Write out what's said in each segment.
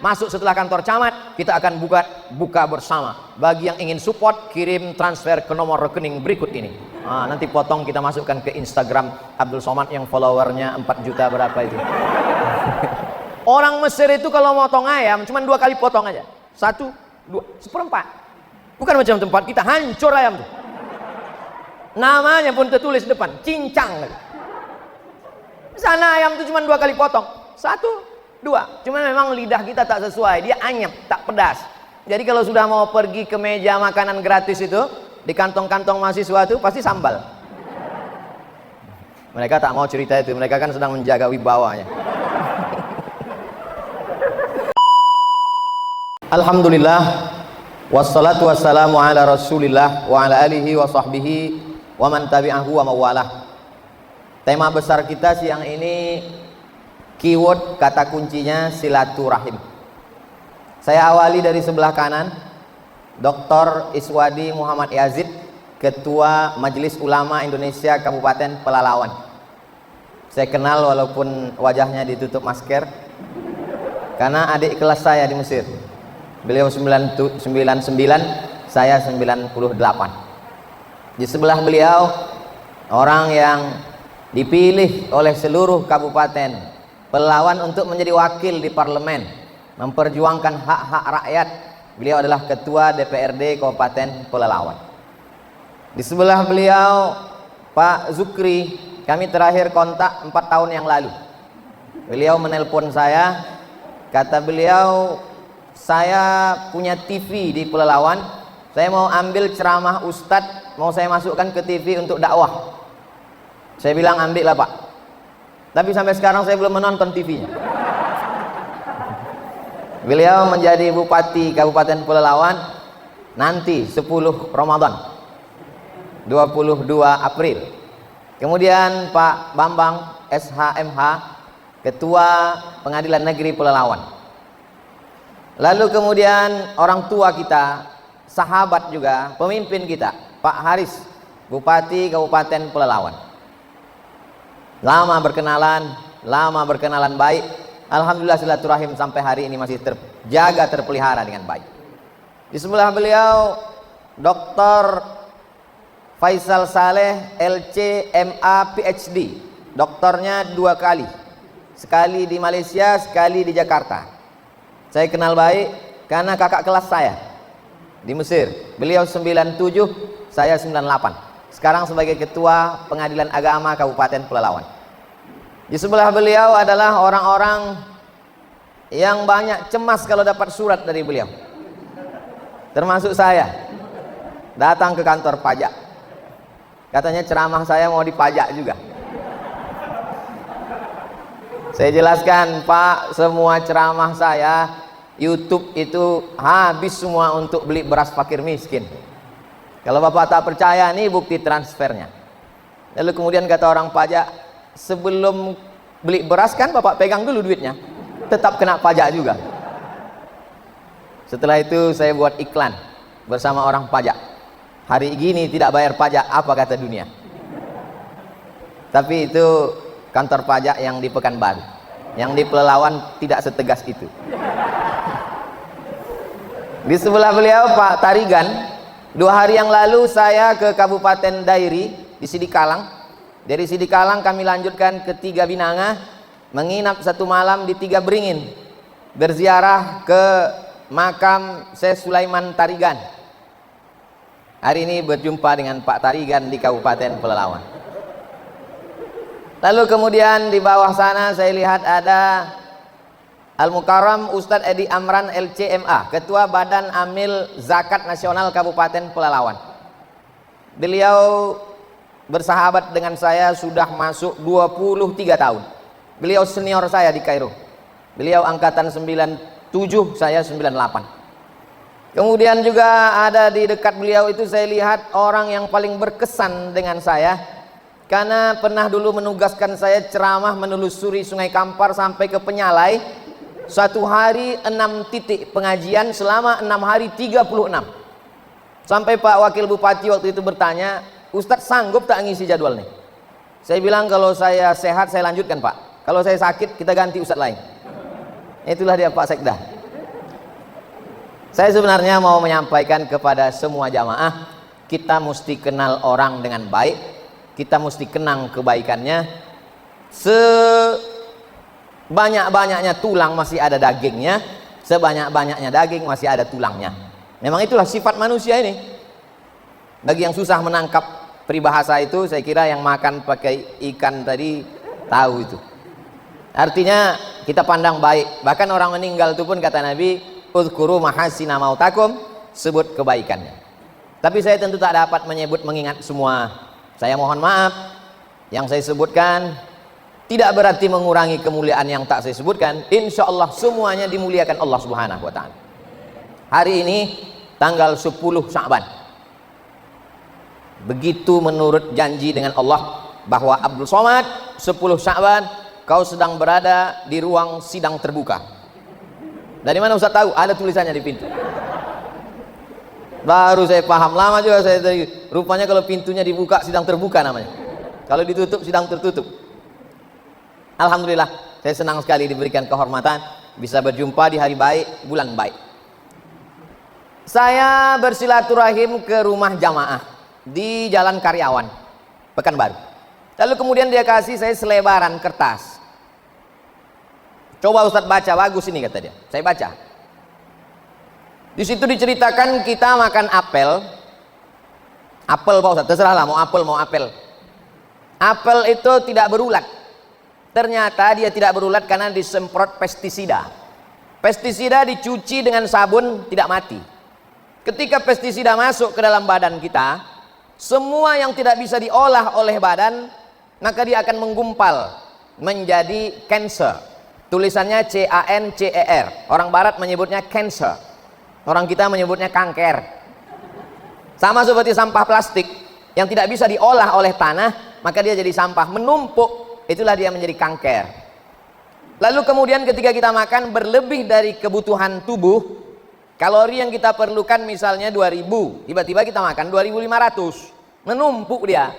masuk setelah kantor camat, kita akan buka bersama. Bagi yang ingin support, kirim transfer ke nomor rekening berikut ini. Nanti potong kita masukkan ke Instagram Abdul Somad yang followernya 4 juta berapa itu. Orang Mesir itu kalau motong ayam cuma 2 kali potong aja. 1, 2, 1/4. Bukan macam tempat kita, hancur ayam tuh. Namanya pun tertulis depan, cincang. Sana ayam itu cuma 2 kali potong. 1, 2. Cuma memang lidah kita tak sesuai, dia anyep, tak pedas. Jadi kalau sudah mau pergi ke meja makanan gratis itu, di kantong-kantong mahasiswa itu pasti sambal. Mereka tak mau cerita itu, mereka kan sedang menjaga wibawanya. Alhamdulillah, wassalatu wassalamu ala rasulillah wa ala alihi wa sahbihi wa man tabi'ahu wa mawalah. Tema besar kita siang ini, keyword kata kuncinya silaturahim. Saya awali dari sebelah kanan, Dr. Iswadi Muhammad Yazid, Ketua Majelis Ulama Indonesia Kabupaten Pelalawan. Saya kenal walaupun wajahnya ditutup masker, karena adik kelas saya di Mesir. Beliau 99, saya 98. Di sebelah beliau orang yang dipilih oleh seluruh kabupaten Pelalawan untuk menjadi wakil di parlemen, memperjuangkan hak-hak rakyat. Beliau adalah ketua DPRD Kabupaten Pelalawan. Di sebelah beliau Pak Zukri, kami terakhir kontak 4 tahun yang lalu. Beliau menelpon saya, kata beliau, saya punya TV di Pelalawan, saya mau ambil ceramah Ustadz, mau saya masukkan ke TV untuk dakwah. Saya bilang ambil lah Pak, tapi sampai sekarang saya belum menonton TV-nya. Beliau menjadi Bupati Kabupaten Pelalawan nanti 10 Ramadan 22 April. Kemudian Pak Bambang SHMH, Ketua Pengadilan Negeri Pelalawan. Lalu kemudian orang tua kita, sahabat juga, pemimpin kita, Pak Haris, Bupati Kabupaten Pelalawan. Lama berkenalan baik. Alhamdulillah silaturahim sampai hari ini masih terjaga, terpelihara dengan baik. Di sebelah beliau Dr. Faisal Saleh LC MA PhD, doktornya 2 kali, sekali di Malaysia, sekali di Jakarta. Saya kenal baik karena kakak kelas saya di Mesir. Beliau 97, saya 98. Sekarang sebagai Ketua Pengadilan Agama Kabupaten Pelalawan. Di sebelah beliau adalah orang-orang yang banyak cemas kalau dapat surat dari beliau, termasuk saya. Datang ke kantor pajak, katanya ceramah saya mau dipajak juga. Saya jelaskan, Pak, semua ceramah saya YouTube itu habis semua untuk beli beras fakir miskin. Kalau Bapak tak percaya, nih bukti transfernya. Lalu kemudian kata orang pajak, sebelum beli beras kan Bapak pegang dulu duitnya, tetap kena pajak juga. Setelah itu saya buat iklan bersama orang pajak. Hari gini tidak bayar pajak, apa kata dunia? Tapi itu kantor pajak yang di Pekanbaru. Yang di Pelalawan tidak setegas itu. Di sebelah beliau Pak Tarigan. 2 hari yang lalu saya ke Kabupaten Dairi di Sidikalang. Dari Sidikalang kami lanjutkan ke 3 Binanga, menginap 1 malam di 3 Beringin, berziarah ke makam Syekh Sulaiman Tarigan. Hari ini berjumpa dengan Pak Tarigan di Kabupaten Pelalawan. Lalu kemudian di bawah sana saya lihat ada Al-Mukarram Ustadz Edi Amran LCMA, Ketua Badan Amil Zakat Nasional Kabupaten Pelalawan. Beliau bersahabat dengan saya sudah masuk 23 tahun. Beliau senior saya di Kairo. Beliau angkatan 97, saya 98. Kemudian juga ada di dekat beliau itu saya lihat orang yang paling berkesan dengan saya, karena pernah dulu menugaskan saya ceramah menelusuri Sungai Kampar sampai ke Penyalai. 1 hari 6 titik pengajian selama 6 hari 36. Sampai Pak Wakil Bupati waktu itu bertanya, Ustadz sanggup tak ngisi jadwal nih? Saya bilang kalau saya sehat saya lanjutkan Pak, kalau saya sakit kita ganti Ustadz lain. Itulah dia Pak Sekda. Saya sebenarnya mau menyampaikan kepada semua jamaah, kita mesti kenal orang dengan baik, kita mesti kenang kebaikannya. Sebanyak-banyaknya tulang masih ada dagingnya, sebanyak-banyaknya daging masih ada tulangnya. Memang itulah sifat manusia ini. Bagi yang susah menangkap peribahasa itu, saya kira yang makan pakai ikan tadi tahu itu. Artinya kita pandang baik. Bahkan orang meninggal itu pun kata Nabi, uzkuru mahasina mautakum, sebut kebaikannya. Tapi saya tentu tak dapat menyebut mengingat semua. Saya mohon maaf, yang saya sebutkan tidak berarti mengurangi kemuliaan yang tak saya sebutkan. Insya Allah semuanya dimuliakan Allah Subhanahu wa Ta'ala. Hari ini tanggal 10 Sya'ban. Begitu menurut janji dengan Allah bahwa Abdul Somad 10 Sya'ban kau sedang berada di ruang sidang terbuka. Dari mana Ustaz tahu? Ada tulisannya di pintu. Baru saya paham, lama juga saya tadi. Rupanya kalau pintunya dibuka sidang terbuka namanya. Kalau ditutup sidang tertutup. Alhamdulillah, saya senang sekali diberikan kehormatan bisa berjumpa di hari baik, bulan baik. Saya bersilaturahim ke rumah jamaah di Jalan Karyawan, Pekanbaru. Lalu kemudian dia kasih saya selebaran kertas. Coba Ustadz baca, bagus ini kata dia. Saya baca. Di situ diceritakan kita makan apel. Apel Pak Ustadz, terserahlah mau apel mau apel. Apel itu tidak berulat. Ternyata dia tidak berulat karena disemprot pestisida. Pestisida dicuci dengan sabun tidak mati. Ketika pestisida masuk ke dalam badan kita, semua yang tidak bisa diolah oleh badan, maka dia akan menggumpal menjadi cancer. Tulisannya C-A-N-C-E-R. Orang barat menyebutnya cancer, orang kita menyebutnya kanker. Sama seperti sampah plastik yang tidak bisa diolah oleh tanah, maka dia jadi sampah menumpuk, itulah dia menjadi kanker. Lalu kemudian ketika kita makan berlebih dari kebutuhan tubuh, kalori yang kita perlukan misalnya 2000, tiba-tiba kita makan 2500, menumpuk dia.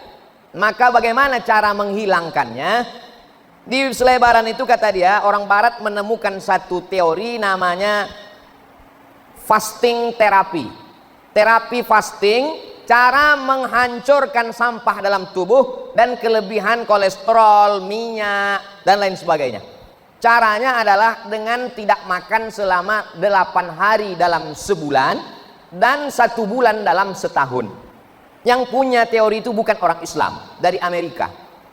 Maka bagaimana cara menghilangkannya? Di selebaran itu kata dia, orang barat menemukan satu teori namanya fasting terapi. Terapi fasting, cara menghancurkan sampah dalam tubuh dan kelebihan kolesterol, minyak, dan lain sebagainya. Caranya adalah dengan tidak makan selama 8 hari dalam sebulan dan 1 bulan dalam setahun. Yang punya teori itu bukan orang Islam, dari Amerika.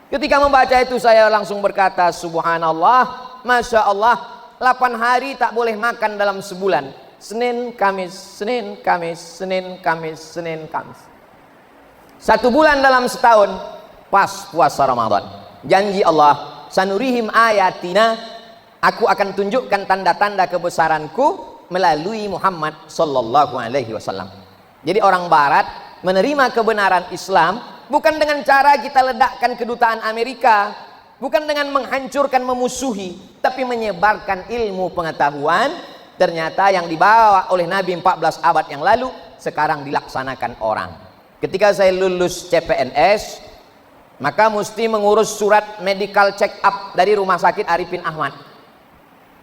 Ketika membaca itu saya langsung berkata, subhanallah, masya Allah, 8 hari tak boleh makan dalam sebulan. Senin, Kamis, Senin, Kamis, Senin, Kamis, Senin, Kamis. 1 bulan dalam setahun, pas puasa Ramadan. Janji Allah, sanurihim ayatina, aku akan tunjukkan tanda-tanda kebesaranku melalui Muhammad sallallahu alaihi wasallam. Jadi orang barat menerima kebenaran Islam bukan dengan cara kita ledakkan kedutaan Amerika, bukan dengan menghancurkan, memusuhi, tapi menyebarkan ilmu pengetahuan. Ternyata yang dibawa oleh Nabi 14 abad yang lalu sekarang dilaksanakan orang. Ketika saya lulus CPNS, maka mesti mengurus surat medical check up dari Rumah Sakit Arifin Ahmad.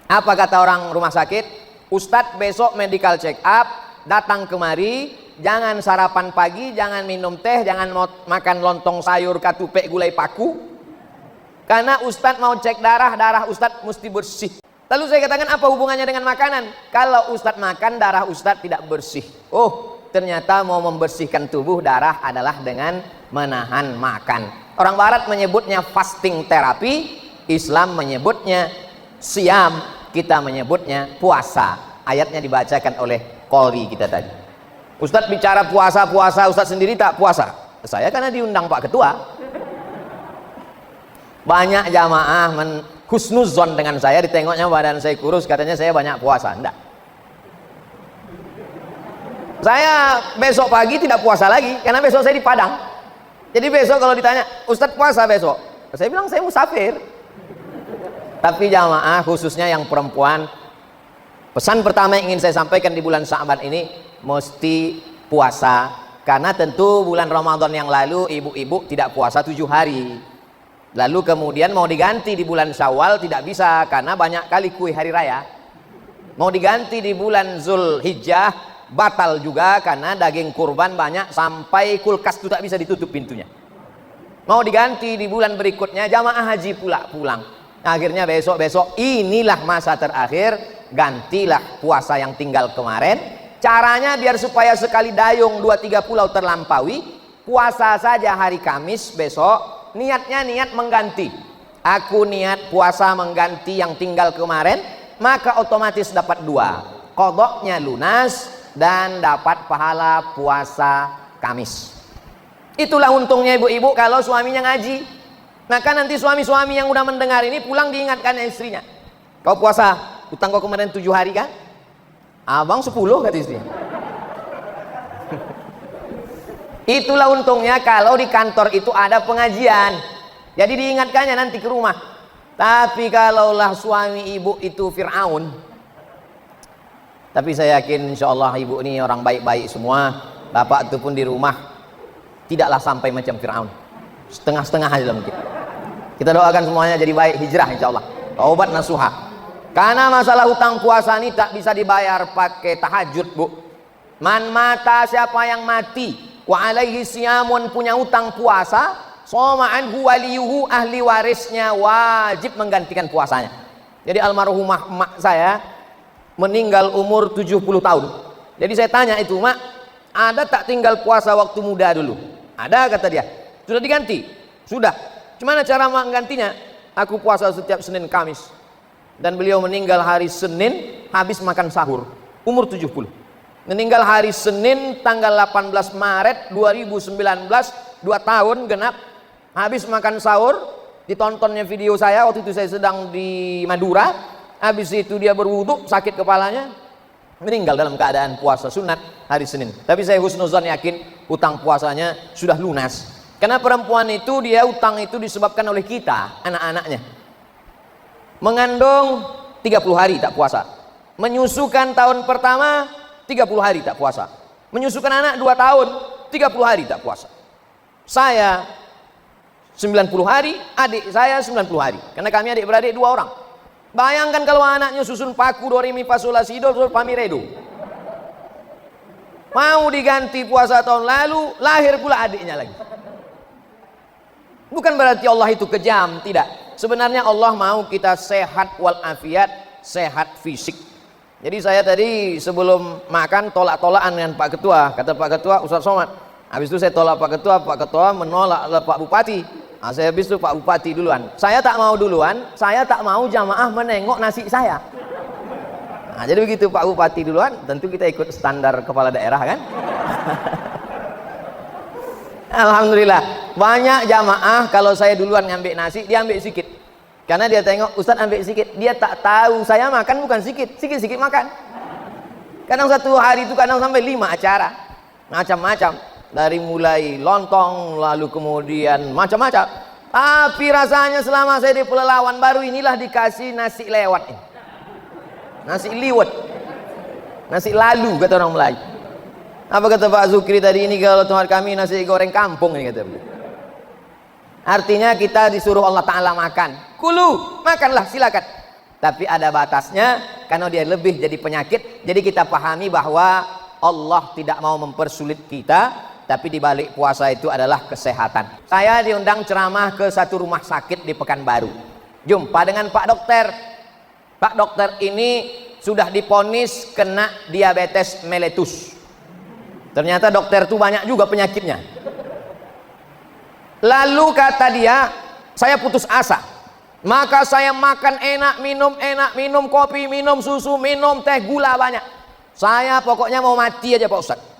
Apa kata orang rumah sakit? Ustadz besok medical check up, datang kemari, jangan sarapan pagi, jangan minum teh, jangan makan lontong sayur katupek gulai paku, karena Ustadz mau cek darah, darah Ustadz mesti bersih. Lalu saya katakan, apa hubungannya dengan makanan? Kalau Ustadz makan, darah Ustadz tidak bersih. Oh, ternyata mau membersihkan tubuh darah adalah dengan menahan makan. Orang barat menyebutnya fasting terapi, Islam menyebutnya siam, kita menyebutnya puasa. Ayatnya dibacakan oleh Qori kita tadi. Ustadz bicara puasa, Ustadz sendiri tak puasa. Saya karena diundang Pak Ketua. Banyak jamaah husnuzon dengan saya, ditengoknya badan saya kurus, katanya saya banyak puasa. Enggak. Saya besok pagi tidak puasa lagi, karena besok saya di Padang. Jadi besok kalau ditanya, Ustadz puasa besok? Saya bilang saya musafir. Tapi jamaah khususnya yang perempuan, pesan pertama yang ingin saya sampaikan di bulan Sya'ban ini, mesti puasa. Karena tentu bulan Ramadan yang lalu ibu-ibu tidak puasa 7 hari. Lalu kemudian mau diganti di bulan Syawal tidak bisa, karena banyak kali kue hari raya. Mau diganti di bulan Zulhijjah, batal juga karena daging kurban banyak sampai kulkas itu tak bisa ditutup pintunya. Mau diganti di bulan berikutnya, jamaah haji pula pulang. Akhirnya besok-besok inilah masa terakhir, gantilah puasa yang tinggal kemarin. Caranya biar supaya sekali dayung 2-3 pulau terlampaui, puasa saja hari Kamis besok, niatnya niat mengganti. Aku niat puasa mengganti yang tinggal kemarin, maka otomatis dapat 2. Qadoknya lunas dan dapat pahala puasa Kamis. Itulah untungnya ibu-ibu kalau suaminya ngaji. Maka nanti suami-suami yang udah mendengar ini pulang diingatkan istrinya. Kau puasa, utang kau kemarin 7 hari kan? Abang 10 kata istrinya. Itulah untungnya kalau di kantor itu ada pengajian. Jadi diingatkannya nanti ke rumah. Tapi kalaulah suami ibu itu Fir'aun, tapi saya yakin insya Allah ibu ini orang baik-baik semua. Bapak itu pun di rumah tidaklah sampai macam Fir'aun, setengah-setengah aja mungkin. Kita doakan semuanya jadi baik, hijrah insya Allah, taubat nasuha. Karena masalah hutang puasa ini tak bisa dibayar pakai tahajud, bu. Man mata, siapa yang mati, wa alaihi siyamun, punya hutang puasa, soma anhu waliyuhu, ahli warisnya wajib menggantikan puasanya. Jadi almarhumah emak saya meninggal umur 70 tahun. Jadi saya tanya itu, mak, ada tak tinggal puasa waktu muda dulu? Ada, kata dia. Sudah diganti? Sudah. Gimana cara menggantinya? Aku puasa setiap Senin Kamis. Dan beliau meninggal hari Senin habis makan sahur, umur 70. Meninggal hari Senin tanggal 18 Maret 2019, 2 tahun genap. Habis makan sahur, ditontonnya video saya waktu itu saya sedang di Madura. Habis itu dia berwudu, sakit kepalanya, meninggal dalam keadaan puasa sunat hari Senin. Tapi saya husnuzan yakin hutang puasanya sudah lunas. Karena perempuan itu dia hutang itu disebabkan oleh kita, anak-anaknya. Mengandung 30 hari tak puasa. Menyusukan tahun pertama 30 hari tak puasa. Menyusukan anak 2 tahun 30 hari tak puasa. Saya 90 hari, adik saya 90 hari. Karena kami adik-beradik 2 orang. Bayangkan kalau anaknya susun paku do re mi fa sol la si do fa mi re do. Mau diganti puasa tahun lalu, lahir pula adiknya lagi. Bukan berarti Allah itu kejam, tidak. Sebenarnya Allah mau kita sehat walafiat, sehat fisik. Jadi saya tadi sebelum makan tolak-tolakan dengan Pak Ketua. Kata Pak Ketua, Ustaz Somad. Habis itu saya tolak Pak Ketua menolak Pak Bupati. Nah, saya habis itu Pak Bupati duluan. Saya tak mau duluan, saya tak mau jamaah menengok nasi saya. Nah, jadi begitu Pak Bupati duluan, tentu kita ikut standar kepala daerah kan. Alhamdulillah, banyak jamaah kalau saya duluan ngambil nasi, dia ambil sedikit. Karena dia tengok, Ustaz ambil sedikit, dia tak tahu saya makan bukan sedikit, sedikit makan. Kadang satu hari itu kadang sampai 5 acara, macam-macam. Dari mulai lontong, lalu kemudian macam-macam. Tapi rasanya selama saya di Pelalawan baru inilah dikasih nasi lewat ini. Nasi liwet, nasi lalu kata orang Melayu. Apa kata Pak Zukri tadi, ini kalau tempat kami nasi goreng kampung ini kata. Artinya kita disuruh Allah Ta'ala makan. Kulu, makanlah silakan. Tapi ada batasnya, karena dia lebih jadi penyakit. Jadi kita pahami bahwa Allah tidak mau mempersulit kita. Tapi di balik puasa itu adalah kesehatan. Saya diundang ceramah ke satu rumah sakit di Pekanbaru. Jumpa dengan Pak Dokter. Pak Dokter ini sudah diponis kena diabetes mellitus. Ternyata dokter itu banyak juga penyakitnya. Lalu kata dia, saya putus asa. Maka saya makan enak minum kopi, minum susu, minum teh, gula banyak. Saya pokoknya mau mati aja Pak Ustadz.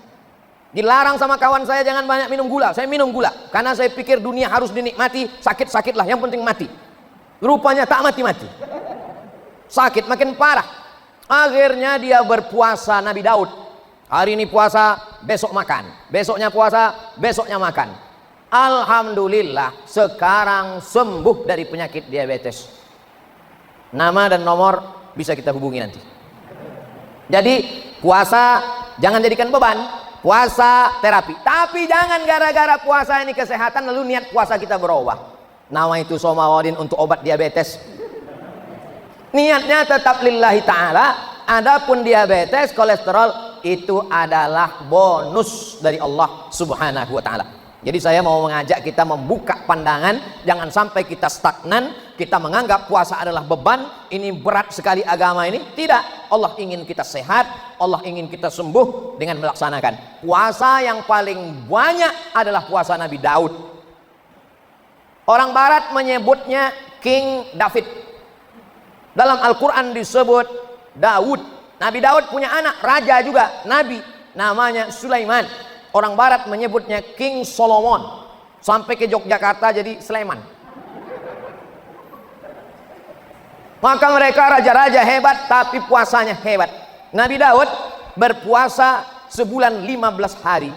Dilarang sama kawan saya jangan banyak minum gula. Saya minum gula karena saya pikir dunia harus dinikmati, sakit-sakitlah yang penting mati. Rupanya tak mati-mati, sakit makin parah. Akhirnya dia berpuasa Nabi Daud. Hari ini puasa, besok makan. Besoknya puasa, besoknya makan. Alhamdulillah sekarang sembuh dari penyakit diabetes. Nama dan nomor bisa kita hubungi nanti. Jadi puasa jangan jadikan beban. Puasa terapi, tapi jangan gara-gara puasa ini kesehatan lalu niat puasa kita berubah. Nama itu somawadin untuk obat diabetes. Niatnya tetap lillahi ta'ala, Adapun diabetes, kolesterol itu adalah bonus dari Allah Subhanahu wa taala. Jadi saya mau mengajak kita membuka pandangan, jangan sampai kita stagnan, kita menganggap puasa adalah beban, ini berat sekali agama ini. Tidak, Allah ingin kita sehat, Allah ingin kita sembuh dengan melaksanakan. Puasa yang paling banyak adalah puasa Nabi Daud. Orang barat menyebutnya King David. Dalam Al-Quran disebut Daud. Nabi Daud punya anak, raja juga, nabi, namanya Sulaiman. Orang barat menyebutnya King Solomon. Sampai ke Yogyakarta jadi Sleman. Maka mereka raja-raja hebat, tapi puasanya hebat. Nabi Daud berpuasa sebulan 15 hari.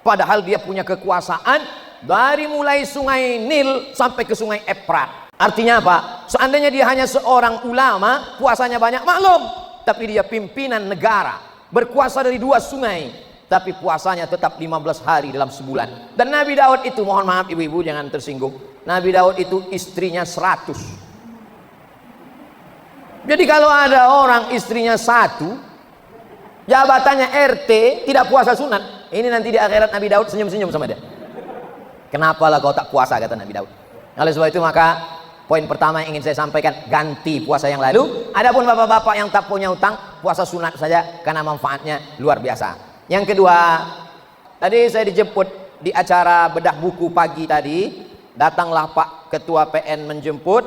Padahal dia punya kekuasaan dari mulai sungai Nil sampai ke sungai Efrat. Artinya apa? Seandainya dia hanya seorang ulama, puasanya banyak, maklum. Tapi dia pimpinan negara, berkuasa dari 2 sungai, tapi puasanya tetap 15 hari dalam sebulan. Dan Nabi Daud itu, mohon maaf ibu-ibu jangan tersinggung, Nabi Daud itu istrinya 100. Jadi kalau ada orang istrinya 1, jabatannya RT, tidak puasa sunat, ini nanti di akhirat Nabi Daud senyum-senyum sama dia. Kenapalah kau tak puasa, kata Nabi Daud. Oleh sebab itu maka poin pertama yang ingin saya sampaikan, ganti puasa yang lalu. Adapun bapak-bapak yang tak punya utang, puasa sunat saja karena manfaatnya luar biasa. Yang kedua, tadi saya dijemput di acara bedah buku pagi tadi. Datanglah Pak Ketua PN menjemput.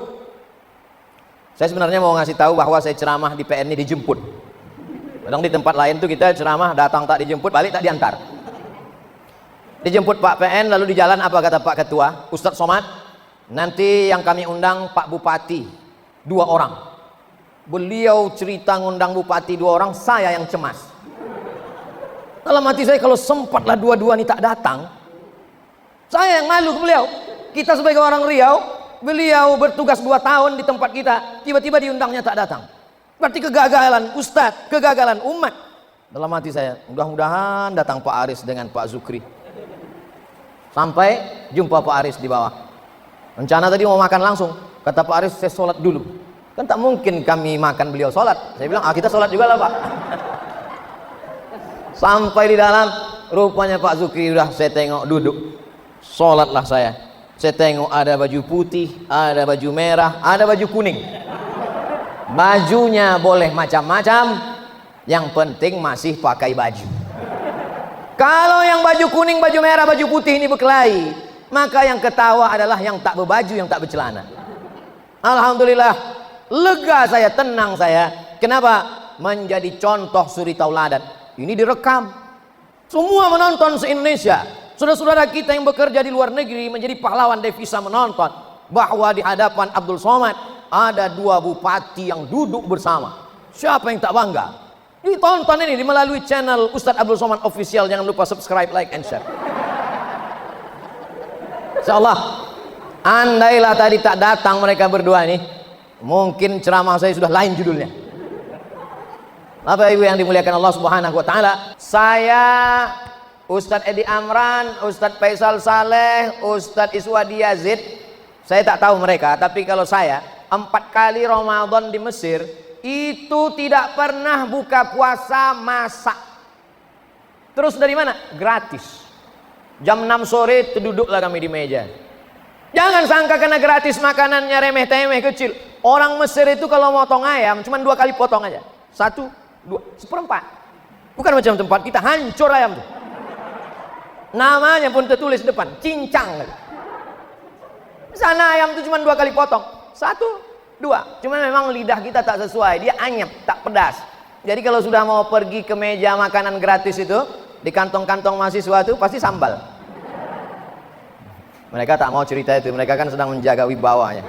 Saya sebenarnya mau ngasih tahu bahwa saya ceramah di PN ini dijemput. Kadang di tempat lain tuh kita ceramah datang tak dijemput, balik tak diantar. Dijemput Pak PN, lalu di jalan apa kata Pak Ketua? Ustadz Somad, nanti yang kami undang Pak Bupati 2 orang. Beliau cerita ngundang Bupati 2 orang, saya yang cemas. Dalam hati saya, kalau sempatlah dua-dua ini tak datang, saya yang malu ke beliau. Kita sebagai orang Riau, beliau bertugas 2 tahun di tempat kita, tiba-tiba diundangnya tak datang. Berarti kegagalan Ustadz, kegagalan umat. Dalam hati saya, mudah-mudahan datang Pak Aris dengan Pak Zukri. Sampai jumpa Pak Aris di bawah. Rencana tadi mau makan langsung. Kata Pak Aris, saya sholat dulu. Kan tak mungkin kami makan beliau sholat. Saya bilang, kita sholat juga lah Pak. Sampai di dalam, rupanya Pak Zukri udah saya tengok duduk. Sholatlah saya. Saya tengok ada baju putih, ada baju merah, ada baju kuning. Bajunya boleh macam-macam, yang penting masih pakai baju. Kalau yang baju kuning, baju merah, baju putih ini berkelahi, maka yang ketawa adalah yang tak berbaju, yang tak bercelana. Alhamdulillah, lega saya, tenang saya. Kenapa? Menjadi contoh suri tauladan. Ini direkam, semua menonton se-Indonesia. Saudara-saudara kita yang bekerja di luar negeri menjadi pahlawan devisa menonton bahwa di hadapan Abdul Somad ada 2 bupati yang duduk bersama. Siapa yang tak bangga? Ditonton ini melalui channel Ustadz Abdul Somad Official. Jangan lupa subscribe, like, and share. Insyaallah, andailah tadi tak datang mereka berdua ini, mungkin ceramah saya sudah lain judulnya. Bapak Ibu yang dimuliakan Allah Subhanahu wa taala, saya Ustadz Edi Amran, Ustadz Faisal Saleh, Ustadz Iswadi Yazid, saya tak tahu mereka, tapi kalau saya 4 kali Ramadan di Mesir itu tidak pernah buka puasa masak. Terus dari mana? Gratis. Jam 6 sore duduklah kami di meja. Jangan sangka karena gratis makanannya remeh-temeh kecil. Orang Mesir itu kalau motong ayam cuma 2 kali potong aja. 1, 2, 1/4. Bukan macam tempat kita, hancur ayam tuh. Namanya pun tertulis depan, cincang. Sana ayam tuh cuma 2 kali potong. 1, 2. Cuma memang lidah kita tak sesuai, dia anyep, tak pedas. Jadi kalau sudah mau pergi ke meja makanan gratis itu, di kantong-kantong mahasiswa itu pasti sambal. Mereka tak mau cerita itu, mereka kan sedang menjaga wibawanya.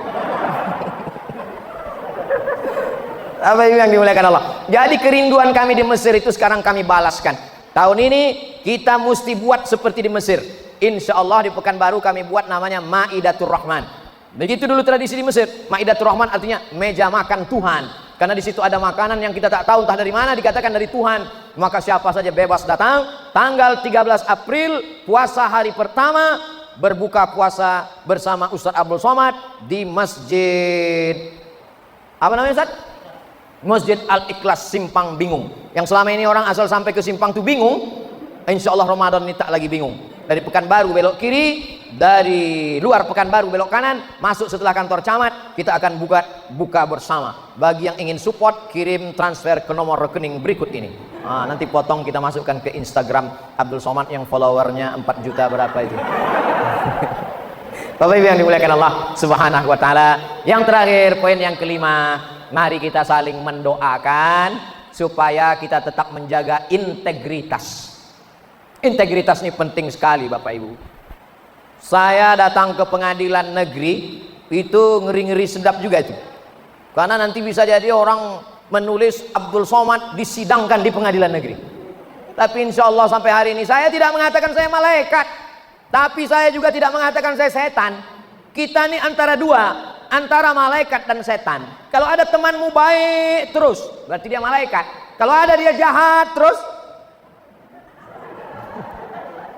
Apa yang dimuliakan Allah. Jadi kerinduan kami di Mesir itu sekarang kami balaskan. Tahun ini kita mesti buat seperti di Mesir. Insya Allah di Pekanbaru kami buat namanya Maidatur Rahman. Begitu dulu tradisi di Mesir. Maidatur Rahman artinya meja makan Tuhan. Karena di situ ada makanan yang kita tak tahu entah dari mana, dikatakan dari Tuhan. Maka siapa saja bebas datang. Tanggal 13 April puasa hari pertama, berbuka puasa bersama Ustadz Abdul Somad di masjid apa namanya Ustadz? Masjid Al-Ikhlas Simpang Bingung. Yang selama ini orang asal sampai ke Simpang tuh bingung, insya Allah Ramadan ini tak lagi bingung. Dari Pekanbaru belok kiri, dari luar Pekanbaru belok kanan, masuk setelah kantor camat, kita akan buka bersama. Bagi yang ingin support, kirim transfer ke nomor rekening berikut ini. Nanti potong kita masukkan ke Instagram Abdul Somad yang followernya 4 juta berapa itu. Bapak Ibu yang dimuliakan Allah Subhanahu wa taala. Yang terakhir, poin yang kelima, mari kita saling mendoakan supaya kita tetap menjaga integritas. Integritas ini penting sekali Bapak Ibu. Saya datang ke pengadilan negeri itu ngeri-ngeri sedap juga itu. Karena nanti bisa jadi orang menulis Abdul Somad disidangkan di pengadilan negeri. Tapi insya Allah sampai hari ini saya tidak mengatakan saya malaikat, tapi saya juga tidak mengatakan saya setan. Kita ini antara dua, antara malaikat dan setan. Kalau ada temanmu baik terus, berarti dia malaikat. Kalau ada dia jahat terus,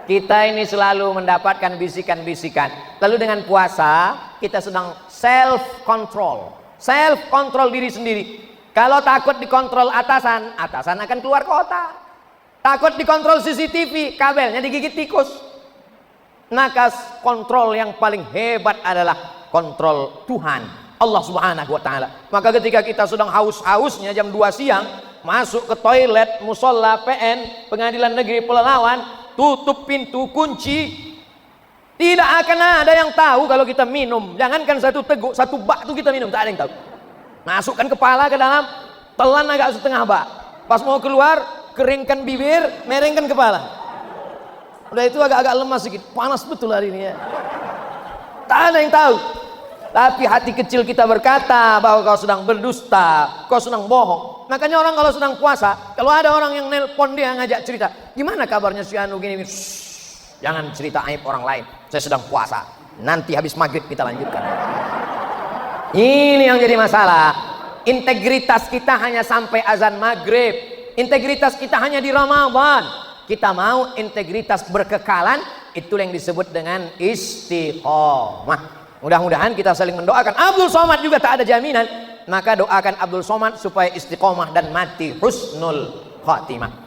kita ini selalu mendapatkan bisikan-bisikan. Lalu dengan puasa kita sedang self control diri sendiri. Kalau takut dikontrol atasan akan keluar kota. Takut dikontrol CCTV, kabelnya digigit tikus. Maka kontrol yang paling hebat adalah kontrol Tuhan, Allah Subhanahu wa taala. Maka ketika kita sedang haus-hausnya jam 2 siang, masuk ke toilet musola PN Pengadilan Negeri Pelalawan, tutup pintu, kunci, tidak akan ada yang tahu kalau kita minum. Jangankan satu teguk, satu bak itu kita minum, tak ada yang tahu. Masukkan kepala ke dalam, telan agak setengah bak. Pas mau keluar, keringkan bibir, merengkan kepala. Udah itu agak-agak lemas sedikit, panas betul hari ini ya. Tak ada yang tahu. Tapi hati kecil kita berkata bahwa kau sedang berdusta, kau sedang bohong. Makanya orang kalau sedang puasa, kalau ada orang yang nelpon dia ngajak cerita, gimana kabarnya si Anu gini, jangan cerita aib orang lain. Saya sedang puasa. Nanti habis maghrib kita lanjutkan. Ini yang jadi masalah. Integritas kita hanya sampai azan maghrib. Integritas kita hanya di Ramadan. Kita mau integritas berkekalan, itu yang disebut dengan istiqomah. Mudah-mudahan kita saling mendoakan. Abdul Somad juga tak ada jaminan, maka doakan Abdul Somad supaya istiqomah dan mati husnul khatimah.